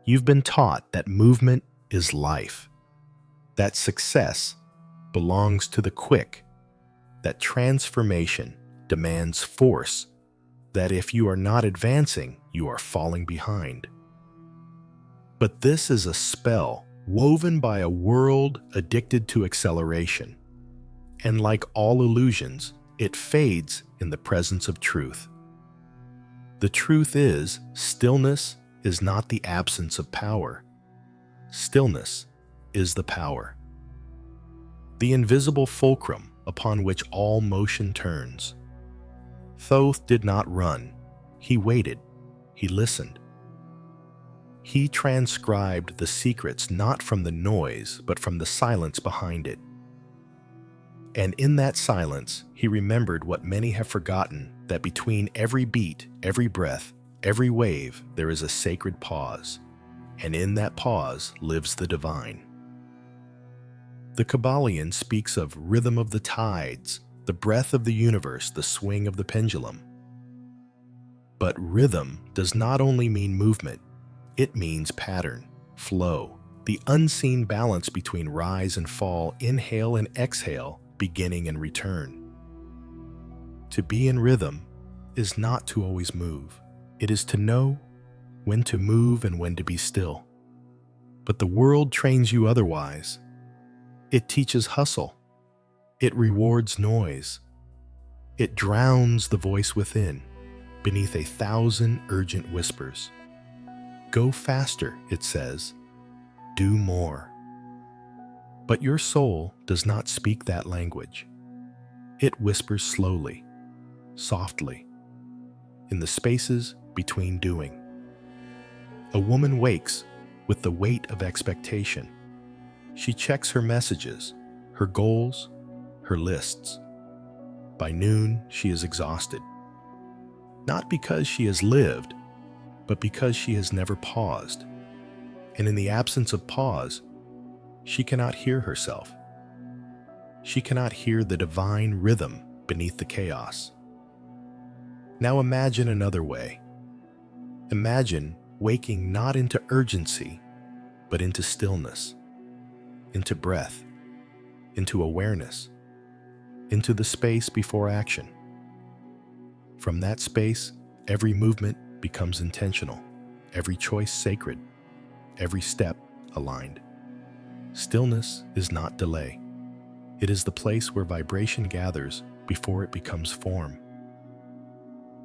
You've been taught that movement is life, that success belongs to the quick, that transformation demands force, that if you are not advancing, you are falling behind. But this is a spell woven by a world addicted to acceleration, and like all illusions, it fades in the presence of truth. The truth is, stillness is not the absence of power. Stillness is the power. The invisible fulcrum upon which all motion turns. Thoth did not run. He waited. He listened. He transcribed the secrets not from the noise, but from the silence behind it. And in that silence, he remembered what many have forgotten, that between every beat, every breath, every wave, there is a sacred pause. And in that pause lives the divine. The Kybalion speaks of rhythm of the tides, the breath of the universe, the swing of the pendulum. But rhythm does not only mean movement, it means pattern, flow, the unseen balance between rise and fall, inhale and exhale, beginning and return. To be in rhythm is not to always move. It is to know when to move and when to be still. But the world trains you otherwise. It teaches hustle. It rewards noise. It drowns the voice within, beneath 1,000 urgent whispers. Go faster, it says. Do more. But your soul does not speak that language. It whispers slowly, softly, in the spaces between doing. A woman wakes with the weight of expectation. She checks her messages, her goals, her lists. By noon, she is exhausted. Not because she has lived, but because she has never paused. And in the absence of pause, she cannot hear herself. She cannot hear the divine rhythm beneath the chaos. Now imagine another way. Imagine waking not into urgency, but into stillness, into breath, into awareness, into the space before action. From that space, every movement becomes intentional, every choice sacred, every step aligned. Stillness is not delay. It is the place where vibration gathers before it becomes form.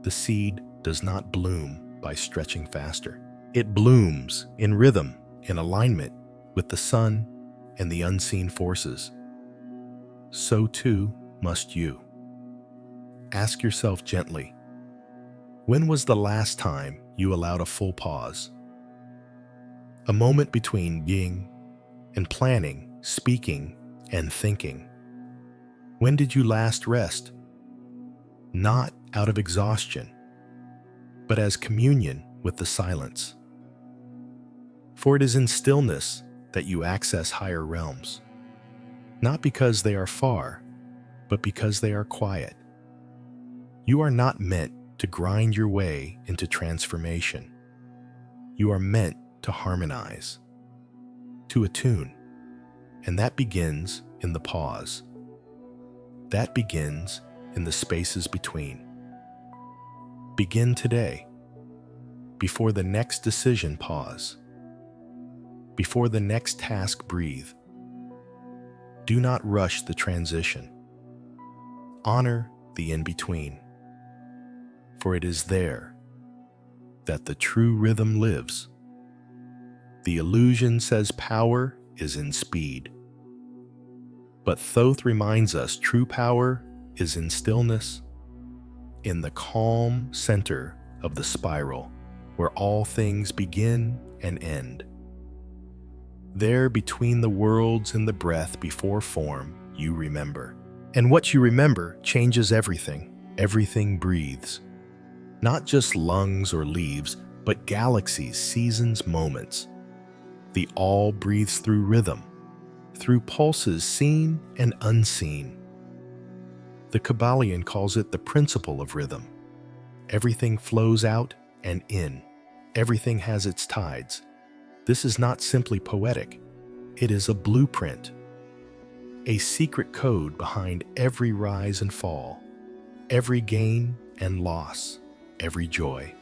The seed does not bloom by stretching faster. It blooms in rhythm, in alignment with the sun and the unseen forces. So too must you. Ask yourself gently, when was the last time you allowed a full pause? A moment between being and planning, speaking and thinking. When did you last rest? Not out of exhaustion, but as communion with the silence. For it is in stillness that you access higher realms, not because they are far, but because they are quiet. You are not meant to grind your way into transformation. You are meant to harmonize, to attune, and that begins in the pause. That begins in the spaces between. Begin today. Before the next decision, pause. Before the next task, breathe. Do not rush the transition. Honor the in-between. For it is there that the true rhythm lives. The illusion says power is in speed. But Thoth reminds us true power is in stillness, in the calm center of the spiral, where all things begin and end. There, between the worlds and the breath before form, you remember. And what you remember changes everything. Everything breathes. Not just lungs or leaves, but galaxies, seasons, moments. The all breathes through rhythm, through pulses seen and unseen. The Kybalion calls it the principle of rhythm. Everything flows out and in. Everything has its tides. This is not simply poetic. It is a blueprint, a secret code behind every rise and fall, every gain and loss, every joy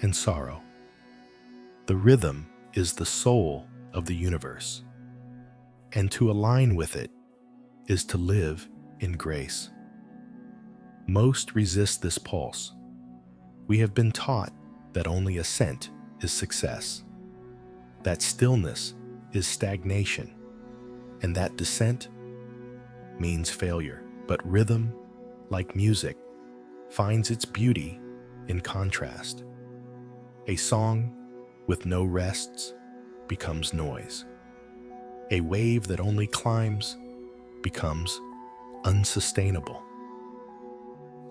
and sorrow. The rhythm is the soul of the universe, and to align with it is to live in grace. Most resist this pulse. We have been taught that only ascent is success, that stillness is stagnation, and that descent means failure. But rhythm, like music, finds its beauty in contrast. A song with no rests becomes noise. A wave that only climbs becomes unsustainable.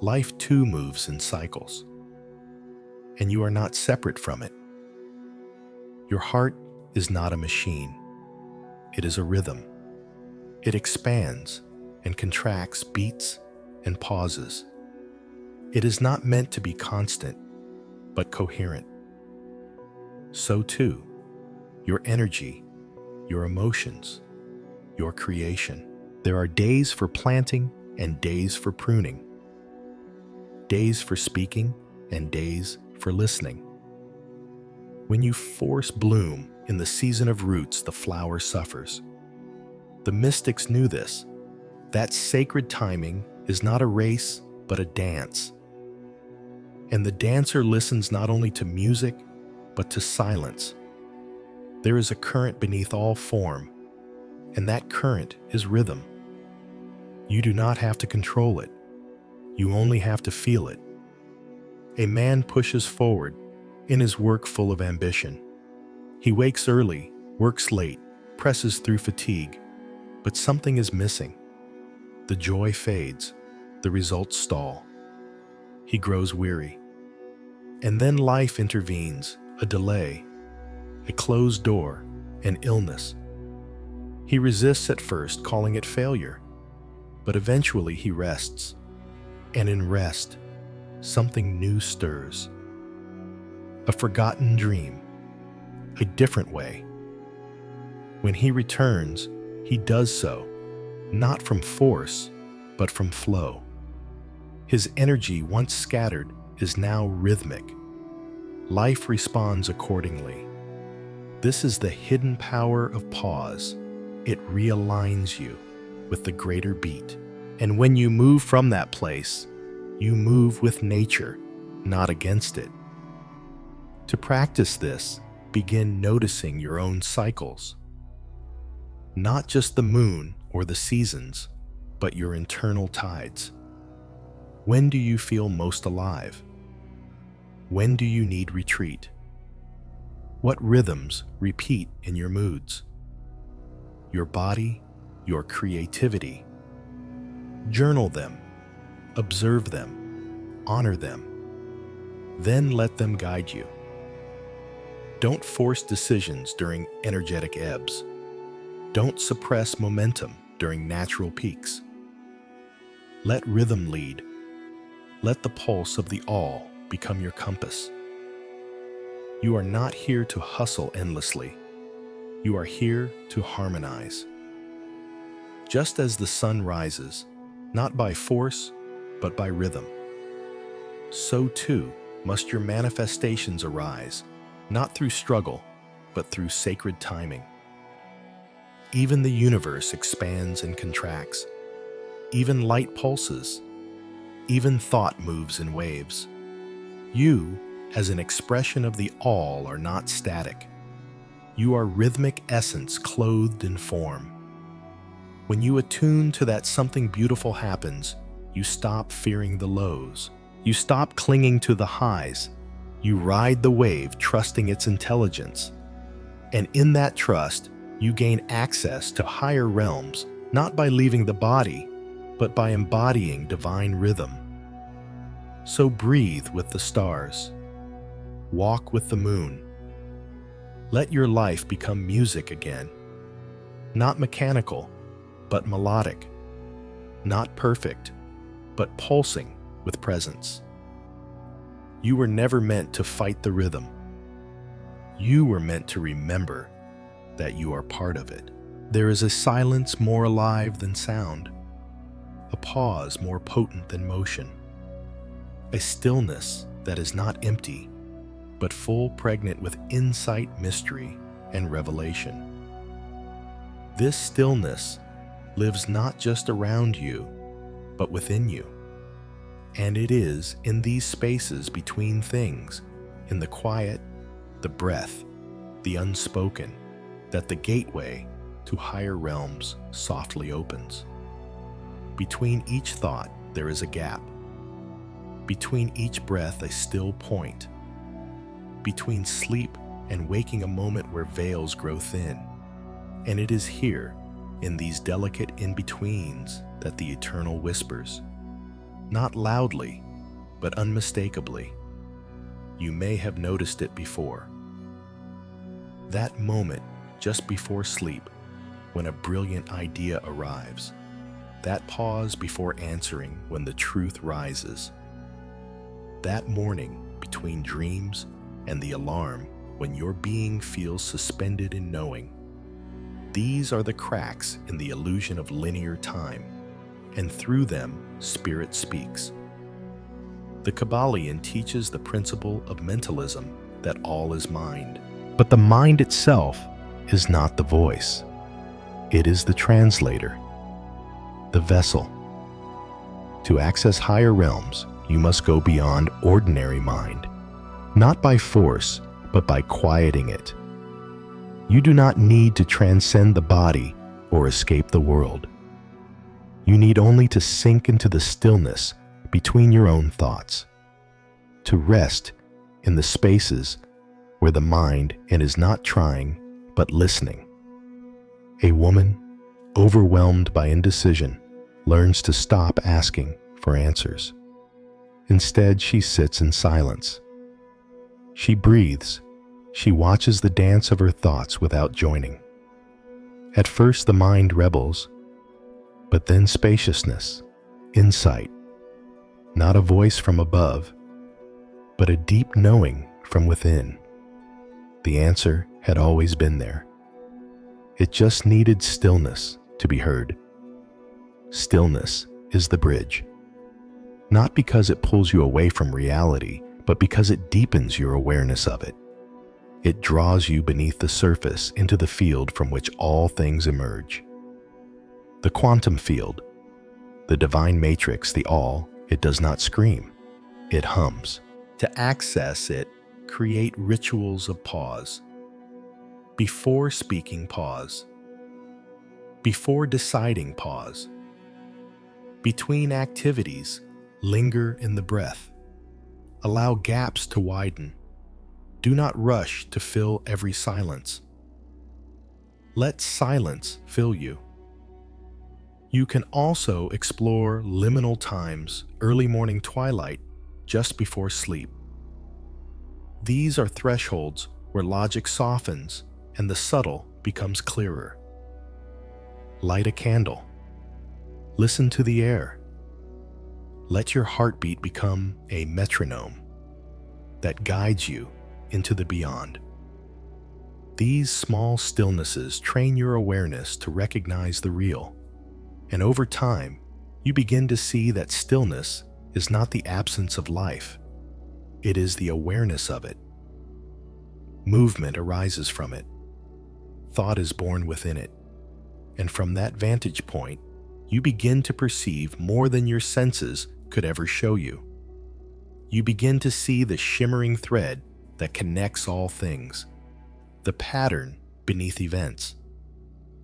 Life too moves in cycles, and you are not separate from it. Your heart is not a machine. It is a rhythm. It expands and contracts, beats and pauses. It is not meant to be constant, but coherent. So too, your energy, your emotions, your creation. There are days for planting and days for pruning, days for speaking and days for listening. When you force bloom in the season of roots, the flower suffers. The mystics knew this. That sacred timing is not a race, but a dance. And the dancer listens not only to music, but to silence. There is a current beneath all form, and that current is rhythm. You do not have to control it. You only have to feel it. A man pushes forward in his work full of ambition. He wakes early, works late, presses through fatigue, but something is missing. The joy fades, the results stall. He grows weary. And then life intervenes, a delay, a closed door, an illness. He resists at first, calling it failure, but eventually he rests. And in rest, something new stirs. A forgotten dream, a different way. When he returns, he does so, not from force, but from flow. His energy, once scattered, is now rhythmic. Life responds accordingly. This is the hidden power of pause. It realigns you with the greater beat. And when you move from that place, you move with nature, not against it. To practice this, begin noticing your own cycles. Not just the moon or the seasons, but your internal tides. When do you feel most alive? When do you need retreat? What rhythms repeat in your moods? Your body, your creativity. Journal them, observe them, honor them. Then let them guide you. Don't force decisions during energetic ebbs. Don't suppress momentum during natural peaks. Let rhythm lead. Let the pulse of the all become your compass. You are not here to hustle endlessly. You are here to harmonize. Just as the sun rises, not by force, but by rhythm, so too must your manifestations arise, not through struggle, but through sacred timing. Even the universe expands and contracts. Even light pulses. Even thought moves in waves. You, as an expression of the all, are not static. You are rhythmic essence clothed in form. When you attune to that, something beautiful happens. You stop fearing the lows. You stop clinging to the highs. You ride the wave, trusting its intelligence. And in that trust, you gain access to higher realms, not by leaving the body, but by embodying divine rhythm. So breathe with the stars. Walk with the moon. Let your life become music again. Not mechanical, but melodic. Not perfect, but pulsing with presence. You were never meant to fight the rhythm. You were meant to remember that you are part of it. There is a silence more alive than sound, a pause more potent than motion, a stillness that is not empty, but full pregnant with insight, mystery, and revelation. This stillness lives not just around you, but within you. And it is in these spaces between things, in the quiet, the breath, the unspoken, that the gateway to higher realms softly opens. Between each thought, there is a gap. Between each breath, a still point. Between sleep and waking, a moment where veils grow thin. And it is here, in these delicate in-betweens, that the eternal whispers. Not loudly, but unmistakably. You may have noticed it before. That moment just before sleep, when a brilliant idea arrives. That pause before answering when the truth rises. That morning between dreams and the alarm, when your being feels suspended in knowing. These are the cracks in the illusion of linear time, and through them, spirit speaks. The Kybalion teaches the principle of mentalism, that all is mind. But the mind itself is not the voice. It is the translator, the vessel. To access higher realms, you must go beyond ordinary mind, not by force, but by quieting it. You do not need to transcend the body or escape the world. You need only to sink into the stillness between your own thoughts, to rest in the spaces where the mind is not trying, but listening. A woman, overwhelmed by indecision, learns to stop asking for answers. Instead, she sits in silence. She breathes. She watches the dance of her thoughts without joining. At first, the mind rebels, but then spaciousness, insight, not a voice from above, but a deep knowing from within. The answer had always been there. It just needed stillness to be heard. Stillness is the bridge. Not because it pulls you away from reality, but because it deepens your awareness of it. It draws you beneath the surface into the field from which all things emerge. The quantum field, the divine matrix, the all, it does not scream, it hums. To access it, create rituals of pause. Before speaking, pause. Before deciding, pause. Between activities, linger in the breath. Allow gaps to widen. Do not rush to fill every silence. Let silence fill you. You can also explore liminal times, early morning twilight, just before sleep. These are thresholds where logic softens and the subtle becomes clearer. Light a candle. Listen to the air. Let your heartbeat become a metronome that guides you into the beyond. These small stillnesses train your awareness to recognize the real, and over time, you begin to see that stillness is not the absence of life, it is the awareness of it. Movement arises from it. Thought is born within it. And from that vantage point, you begin to perceive more than your senses could ever show you. You begin to see the shimmering thread that connects all things, the pattern beneath events,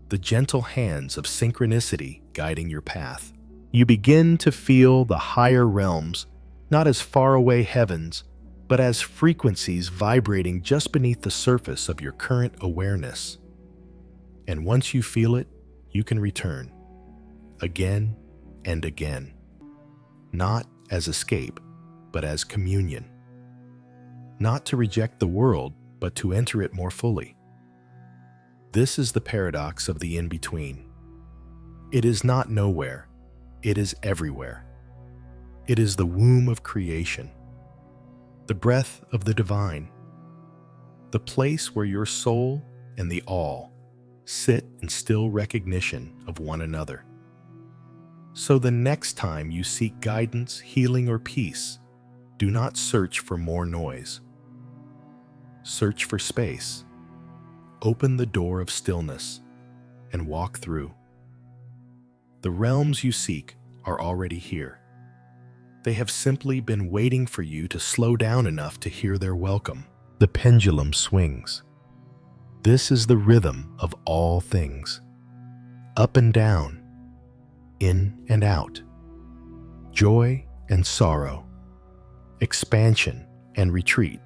the gentle hands of synchronicity guiding your path. You begin to feel the higher realms, not as faraway heavens, but as frequencies vibrating just beneath the surface of your current awareness. And once you feel it, you can return, again and again, not as escape, but as communion. Not to reject the world, but to enter it more fully. This is the paradox of the in-between. It is not nowhere, it is everywhere. It is the womb of creation, the breath of the divine, the place where your soul and the all sit in still recognition of one another. So the next time you seek guidance, healing, or peace, do not search for more noise. Search for space. Open the door of stillness and walk through. The realms you seek are already here. They have simply been waiting for you to slow down enough to hear their welcome. The pendulum swings. This is the rhythm of all things. Up and down, in and out, joy and sorrow, expansion and retreat.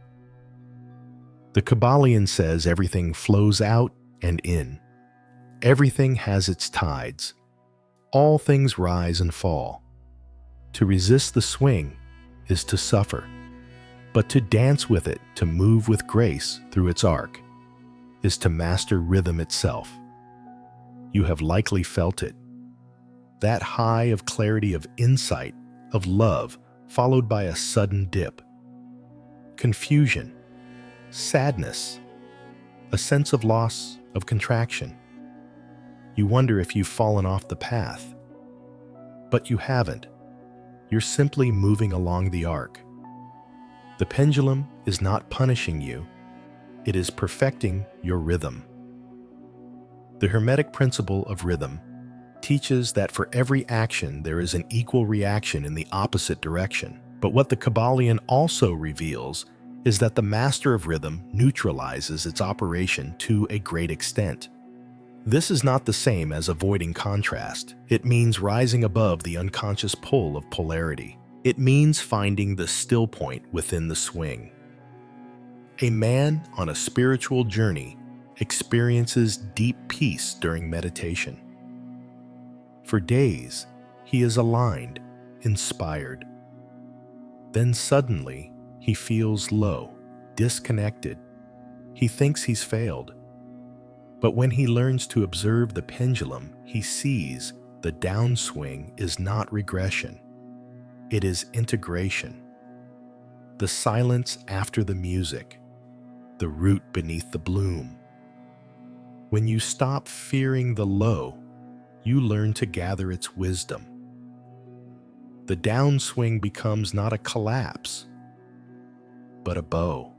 The Kybalion says everything flows out and in. Everything has its tides. All things rise and fall. To resist the swing is to suffer, but to dance with it, to move with grace through its arc, is to master rhythm itself. You have likely felt it. That high of clarity, of insight, of love, followed by a sudden dip. Confusion, sadness, a sense of loss, of contraction. You wonder if you've fallen off the path. But you haven't. You're simply moving along the arc. The pendulum is not punishing you. It is perfecting your rhythm. The Hermetic Principle of Rhythm teaches that for every action there is an equal reaction in the opposite direction. But what the Kybalion also reveals is that the master of rhythm neutralizes its operation to a great extent. This is not the same as avoiding contrast. It means rising above the unconscious pull of polarity. It means finding the still point within the swing. A man on a spiritual journey experiences deep peace during meditation. For days, he is aligned, inspired. Then suddenly, he feels low, disconnected. He thinks he's failed. But when he learns to observe the pendulum, he sees the downswing is not regression. It is integration. The silence after the music, the root beneath the bloom. When you stop fearing the low, you learn to gather its wisdom. The downswing becomes not a collapse, but a bow,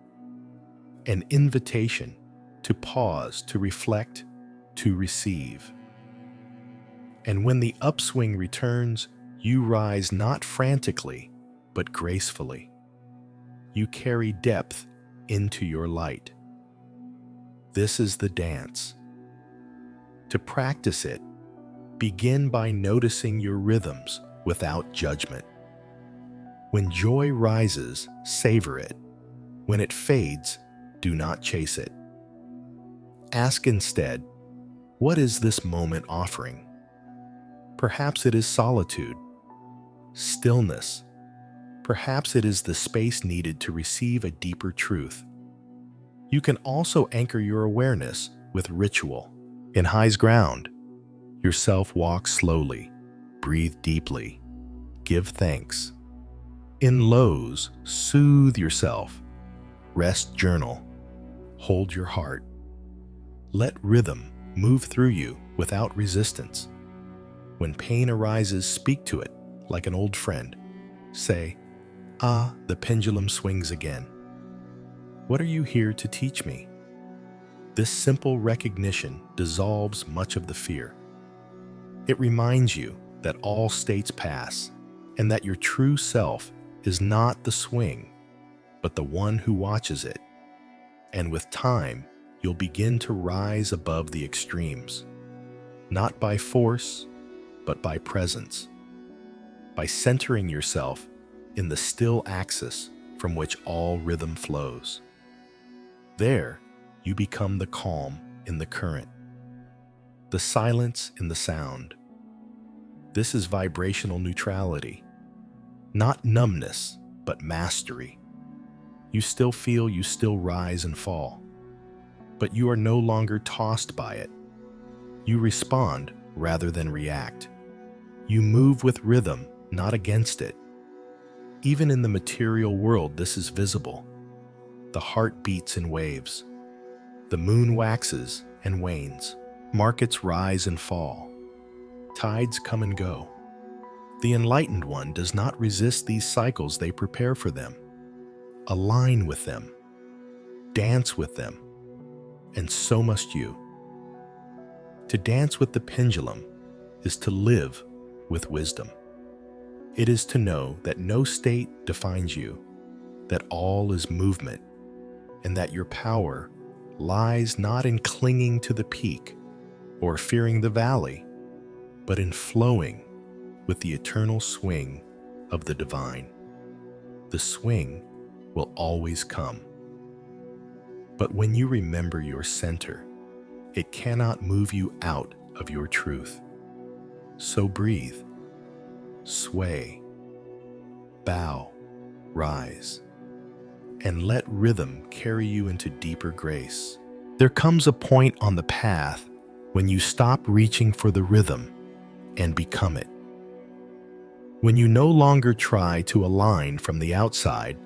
an invitation to pause, to reflect, to receive. And when the upswing returns, you rise not frantically, but gracefully. You carry depth into your light. This is the dance. To practice it, begin by noticing your rhythms without judgment. When joy rises, savor it. When it fades, do not chase it. Ask instead, what is this moment offering? Perhaps it is solitude, stillness. Perhaps it is the space needed to receive a deeper truth. You can also anchor your awareness with ritual. In highs ground, yourself walk slowly, breathe deeply, give thanks. In lows, soothe yourself, rest, journal, hold your heart. Let rhythm move through you without resistance. When pain arises, speak to it like an old friend. Say, "Ah, the pendulum swings again. What are you here to teach me?" This simple recognition dissolves much of the fear. It reminds you that all states pass and that your true self is not the swing, but the one who watches it. And with time, you'll begin to rise above the extremes, not by force, but by presence, by centering yourself in the still axis from which all rhythm flows. There, you become the calm in the current, the silence in the sound. This is vibrational neutrality, not numbness, but mastery. You still feel, you still rise and fall, but you are no longer tossed by it. You respond rather than react. You move with rhythm, not against it. Even in the material world, this is visible. The heart beats in waves. The moon waxes and wanes. Markets rise and fall. Tides come and go. The enlightened one does not resist these cycles, they prepare for them. Align with them. Dance with them. And so must you. To dance with the pendulum is to live with wisdom. It is to know that no state defines you, that all is movement, and that your power lies not in clinging to the peak or fearing the valley, but in flowing with the eternal swing of the divine. The swing will always come. But when you remember your center, it cannot move you out of your truth. So breathe, sway, bow, rise, and let rhythm carry you into deeper grace. There comes a point on the path when you stop reaching for the rhythm and become it. When you no longer try to align from the outside,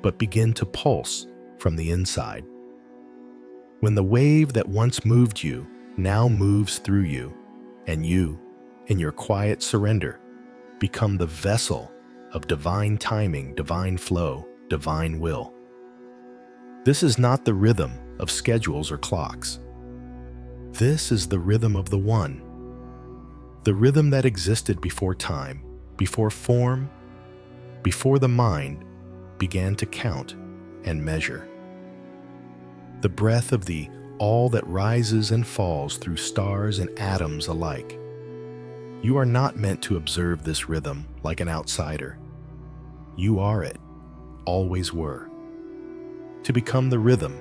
but begin to pulse from the inside. When the wave that once moved you now moves through you, and you, in your quiet surrender, become the vessel of divine timing, divine flow, divine will. This is not the rhythm of schedules or clocks. This is the rhythm of the One, the rhythm that existed before time, before form, before the mind began to count and measure. The breath of the all that rises and falls through stars and atoms alike. You are not meant to observe this rhythm like an outsider. You are it, always were. To become the rhythm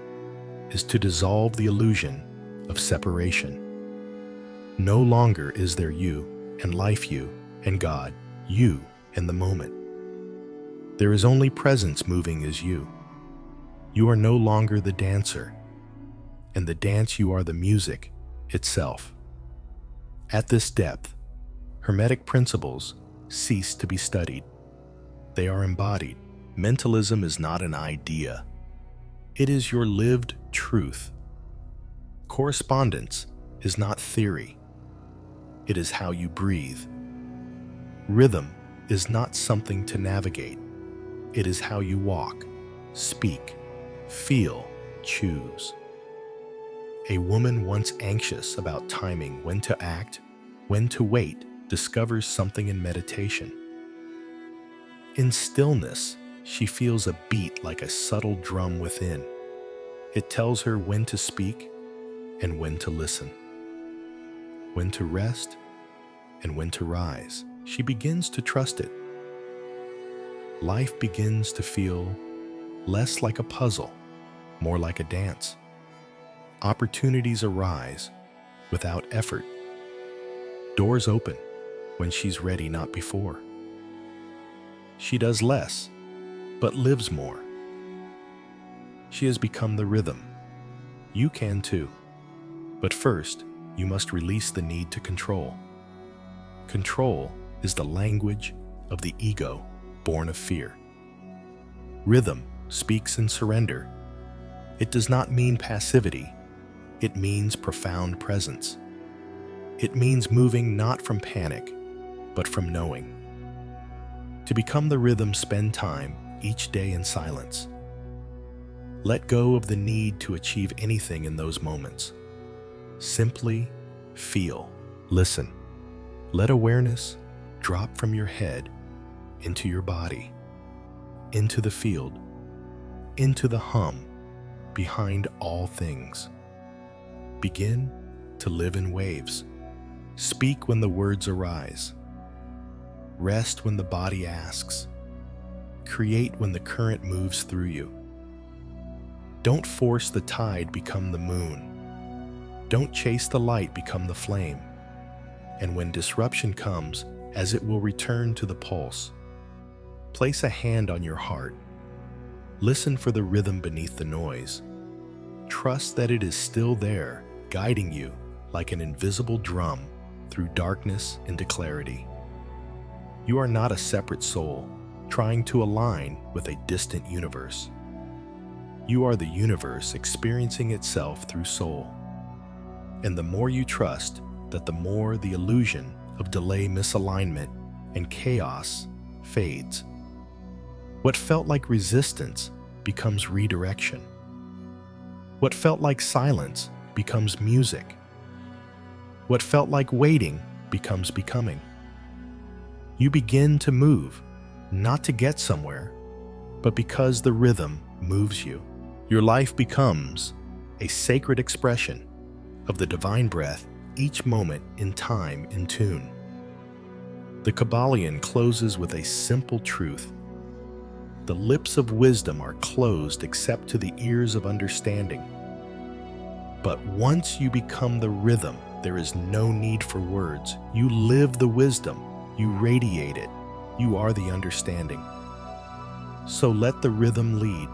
is to dissolve the illusion of separation. No longer is there you and life you and God, you and the moment. There is only presence moving as you. You are no longer the dancer. In the dance you are the music itself. At this depth, Hermetic principles cease to be studied. They are embodied. Mentalism is not an idea. It is your lived truth. Correspondence is not theory. It is how you breathe. Rhythm is not something to navigate. It is how you walk, speak, feel, choose. A woman once anxious about timing when to act, when to wait, discovers something in meditation. In stillness, she feels a beat like a subtle drum within. It tells her when to speak and when to listen, when to rest and when to rise. She begins to trust it. Life begins to feel less like a puzzle, more like a dance. Opportunities arise without effort. Doors open when she's ready, not before. She does less, but lives more. She has become the rhythm. You can too. But first, you must release the need to control. Control is the language of the ego, born of fear. Rhythm speaks in surrender. It does not mean passivity. It means profound presence. It means moving not from panic, but from knowing. To become the rhythm, spend time each day in silence. Let go of the need to achieve anything in those moments. Simply feel, listen. Let awareness drop from your head into your body, into the field, into the hum behind all things. Begin to live in waves. Speak when the words arise. Rest when the body asks. Create when the current moves through you. Don't force the tide, become the moon. Don't chase the light, become the flame. And when disruption comes, as it will return to the pulse, place a hand on your heart. Listen for the rhythm beneath the noise. Trust that it is still there, guiding you like an invisible drum through darkness into clarity. You are not a separate soul trying to align with a distant universe. You are the universe experiencing itself through soul. And the more you trust that, the more the illusion of delay, misalignment, and chaos fades. What felt like resistance becomes redirection. What felt like silence becomes music. What felt like waiting becomes becoming. You begin to move, not to get somewhere, but because the rhythm moves you. Your life becomes a sacred expression of the divine breath, each moment in time in tune. The Kybalion closes with a simple truth. The lips of wisdom are closed except to the ears of understanding. But once you become the rhythm, there is no need for words. You live the wisdom. You radiate it. You are the understanding. So let the rhythm lead.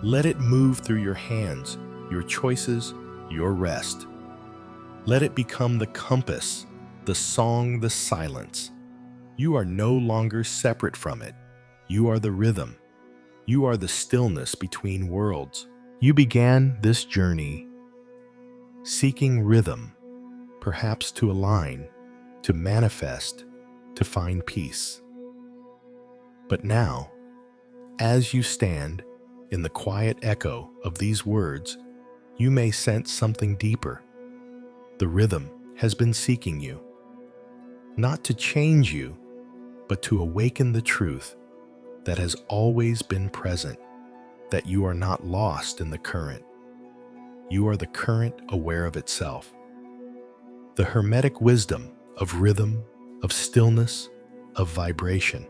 Let it move through your hands, your choices, your rest. Let it become the compass, the song, the silence. You are no longer separate from it. You are the rhythm. You are the stillness between worlds. You began this journey seeking rhythm, perhaps to align, to manifest, to find peace. But now, as you stand in the quiet echo of these words, you may sense something deeper. The rhythm has been seeking you, not to change you, but to awaken the truth that has always been present, that you are not lost in the current. You are the current aware of itself. The Hermetic wisdom of rhythm, of stillness, of vibration.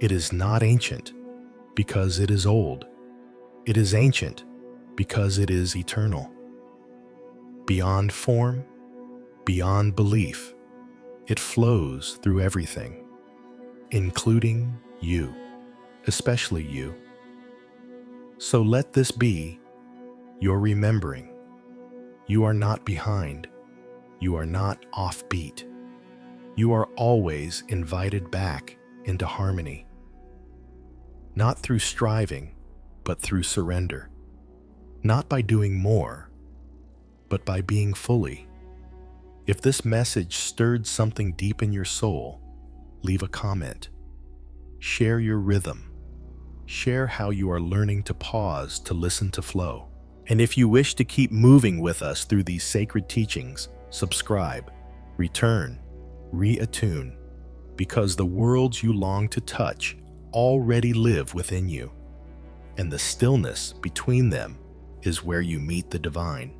It is not ancient because it is old. It is ancient because it is eternal. Beyond form, beyond belief, it flows through everything, including you, especially you. So let this be your remembering. You are not behind. You are not offbeat. You are always invited back into harmony. Not through striving, but through surrender. Not by doing more, but by being fully. If this message stirred something deep in your soul, leave a comment. Share your rhythm. Share how you are learning to pause to listen to flow. And if you wish to keep moving with us through these sacred teachings, subscribe, return, reattune, because the worlds you long to touch already live within you, and the stillness between them is where you meet the divine.